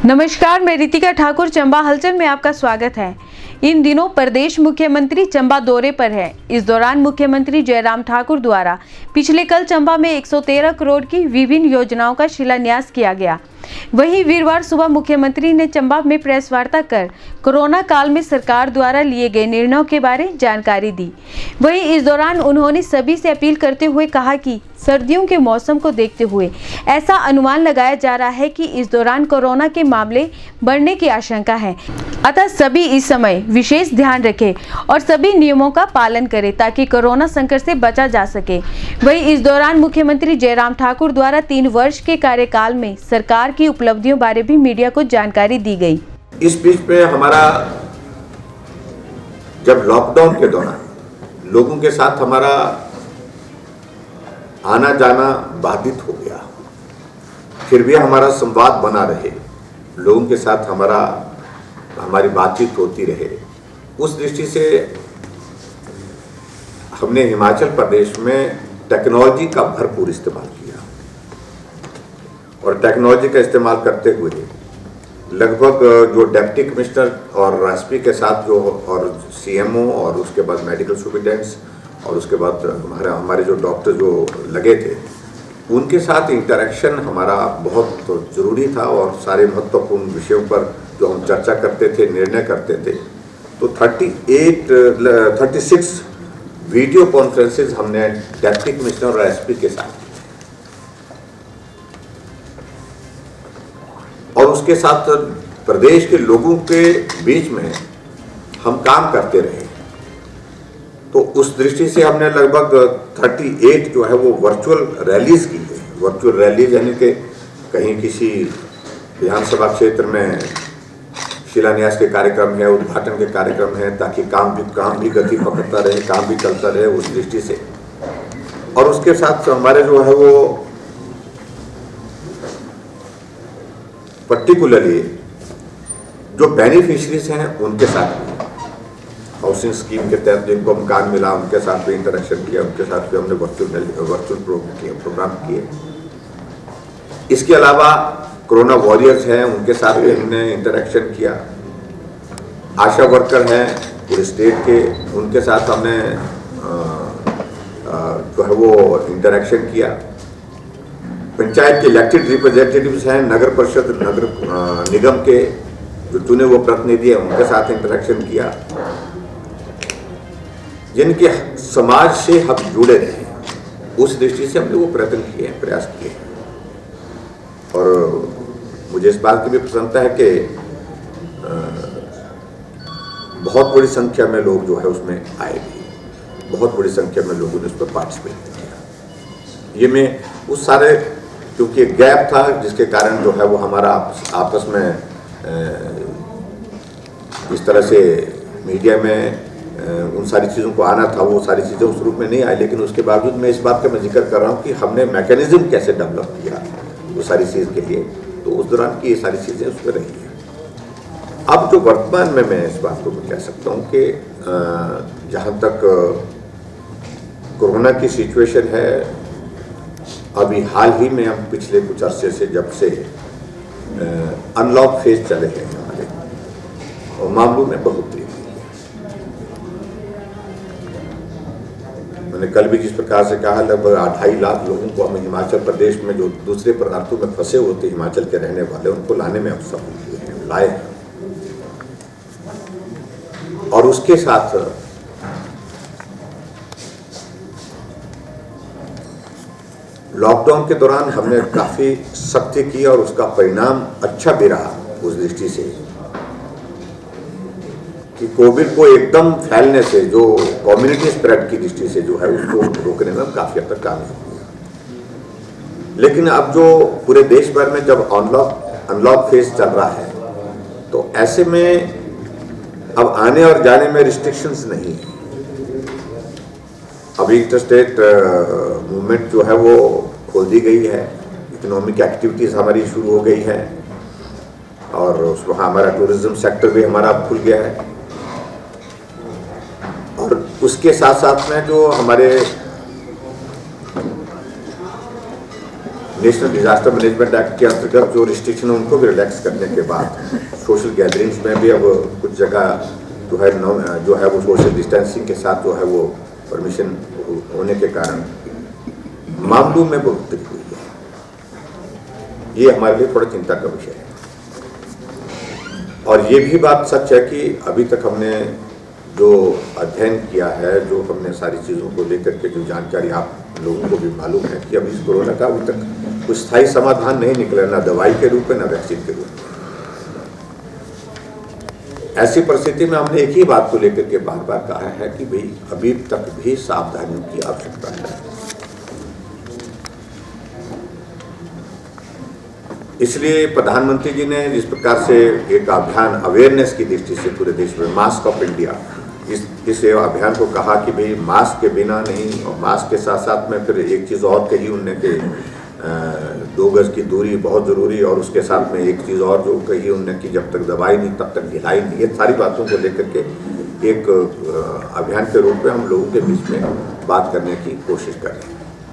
नमस्कार, मैं रितिका ठाकुर। चंबा हलचल में आपका स्वागत है। इन दिनों प्रदेश मुख्यमंत्री चंबा दौरे पर है। इस दौरान मुख्यमंत्री जयराम ठाकुर द्वारा पिछले कल चंबा में 113 करोड़ की विभिन्न योजनाओं का शिलान्यास किया गया। वहीं वीरवार सुबह मुख्यमंत्री ने चंबा में प्रेस वार्ता कर कोरोना काल में सरकार द्वारा लिए गए निर्णयों के बारे में जानकारी दी। वहीं इस दौरान उन्होंने सभी से अपील करते हुए कहा कि सर्दियों के मौसम को देखते हुए ऐसा अनुमान लगाया जा रहा है कि इस दौरान कोरोना के मामले बढ़ने की आशंका है, अतः सभी इस समय विशेष ध्यान रखें और सभी नियमों का पालन करें ताकि कोरोना संकट से बचा जा सके। वहीं इस दौरान मुख्यमंत्री जयराम ठाकुर द्वारा 3 वर्ष के कार्यकाल में सरकार की उपलब्धियों बारे भी मीडिया को जानकारी दी गई। इस बीच में हमारा जब लॉकडाउन के दौरान लोगों के साथ हमारा आना जाना बाधित हो गया, फिर भी हमारा संवाद बना रहे, लोगों के साथ हमारी बातचीत होती रहे। उस दृष्टि से हमने हिमाचल प्रदेश में टेक्नोलॉजी का भरपूर इस्तेमाल किया और टेक्नोलॉजी का इस्तेमाल करते हुए लगभग जो डिप्टी कमिश्नर और एसपी के साथ जो और सीएमओ और उसके बाद मेडिकल सुपरिटेंडेंट्स और उसके बाद हमारे जो डॉक्टर जो लगे थे उनके साथ इंटरेक्शन हमारा बहुत ज़रूरी था और सारे महत्वपूर्ण विषयों पर जो हम चर्चा करते थे, निर्णय करते थे। तो 36 वीडियो कॉन्फ्रेंसेस हमने डिप्टी कमिश्नर और एसपी के साथ, और उसके साथ प्रदेश के लोगों के बीच में हम काम करते रहे। तो उस दृष्टि से हमने लगभग 38 जो है वो वर्चुअल रैलीज की है। वर्चुअल रैलीज यानी कि कहीं किसी विधानसभा क्षेत्र में शिलान्यास के कार्यक्रम है, उद्घाटन के कार्यक्रम है, ताकि काम भी गति पकड़ता रहे, काम भी चलता रहे उस दृष्टि से। और उसके साथ हमारे जो है वो पर्टिकुलरली जो बेनिफिशरीज हैं उनके साथ हाउसिंग स्कीम के तहत जिनको मकान मिला उनके साथ भी इंटरेक्शन किया, उनके साथ भी हमने वर्चुअल प्रोग्राम किए। इसके अलावा कोरोना वॉरियर्स हैं उनके साथ भी हमने इंटरेक्शन किया। आशा वर्कर हैं पूरे स्टेट के, उनके साथ हमने जो है वो इंटरेक्शन किया। पंचायत के इलेक्टेड रिप्रेजेंटेटिव्स हैं, नगर परिषद नगर निगम के जो चुने वो प्रतिनिधि हैं उनके साथ इंटरेक्शन किया, जिनके समाज से हम जुड़े रहे। उस दृष्टि से हमने वो प्रयत्न किए हैं, प्रयास किए हैं। और मुझे इस बात की भी प्रसन्नता है कि बहुत बड़ी संख्या में लोग जो है उसमें आए भी, बहुत बड़ी संख्या में लोगों ने उस पर पार्टिसिपेट किया। ये मैं उस सारे क्योंकि एक गैप था जिसके कारण जो है वो हमारा आपस में इस तरह से मीडिया में उन सारी चीज़ों को आना था, वो सारी चीज़ें उस रूप में नहीं आई। लेकिन उसके बावजूद मैं इस बात का मैं जिक्र कर रहा हूँ कि हमने मैकेनिज्म कैसे डेवलप किया वो सारी चीज़ के लिए, तो उस दौरान की ये सारी चीज़ें उस पर रही हैं। अब जो वर्तमान में मैं इस बात को कह सकता हूँ कि जहाँ तक कोरोना की सिचुएशन है, अभी हाल ही में हम पिछले कुछ अरसे से जब से अनलॉक फेज चले हैं हमारे, और मामलों में बढ़ोतरी हुई है। मैंने कल भी जिस प्रकार से कहा, लगभग 2.5 लाख लोगों को हम हिमाचल प्रदेश में जो दूसरे पदार्थों में फंसे होते हिमाचल के रहने वाले, उनको लाने में हम सफल हुए हैं, लाए हैं। और उसके साथ लॉकडाउन के दौरान हमने काफ़ी सख्ती की और उसका परिणाम अच्छा भी रहा उस दृष्टि से कि कोविड को एकदम फैलने से, जो कम्युनिटी स्प्रेड की दृष्टि से जो है उसको रोकने में काफ़ी हद तक कामयाब हुआ। लेकिन अब जो पूरे देश भर में जब अनलॉक फेज चल रहा है, तो ऐसे में अब आने और जाने में रिस्ट्रिक्शंस नहीं है। अभी इंटरस्टेट मूवमेंट जो है वो खोल दी गई है, इकोनॉमिक एक्टिविटीज़ हमारी शुरू हो गई है, और उसमें हमारा टूरिज्म सेक्टर भी हमारा खुल गया है। और उसके साथ साथ में जो हमारे नेशनल डिजास्टर मैनेजमेंट एक्ट के अंतर्गत जो रिस्ट्रिक्शन है उनको भी रिलैक्स करने के बाद सोशल गैदरिंग्स में भी अब कुछ जगह जो है वो सोशल डिस्टेंसिंग के साथ जो है वो परमिशन होने के कारण मामलों में बढ़ोतरी हुई है। ये हमारे लिए थोड़ा चिंता का विषय है। और ये भी बात सच है कि अभी तक हमने जो अध्ययन किया है, जो हमने सारी चीज़ों को लेकर के जो जानकारी आप लोगों को भी मालूम है कि अभी इस कोरोना का अभी तक कुछ स्थायी समाधान नहीं निकला, ना दवाई के रूप में ना वैक्सीन के रूप में। ऐसी परिस्थिति में हमने एक ही बात को लेकर के बार बार कहा है कि भाई अभी तक भी सावधानियों की आवश्यकता है। इसलिए प्रधानमंत्री जी ने जिस प्रकार से एक अभियान अवेयरनेस की दृष्टि से पूरे देश में मास्क ऑफ इंडिया इस अभियान को कहा कि भाई मास्क के बिना नहीं, और मास्क के साथ साथ में फिर एक चीज़ और कही उनने कि 2 गज की दूरी बहुत ज़रूरी, और उसके साथ में एक चीज़ और जो कही उनने कि जब तक दवाई नहीं तब तक ढिलाई नहीं। ये सारी बातों को लेकर के एक अभियान के रूप में हम लोगों के बीच में बात करने की कोशिश कर रहे हैं।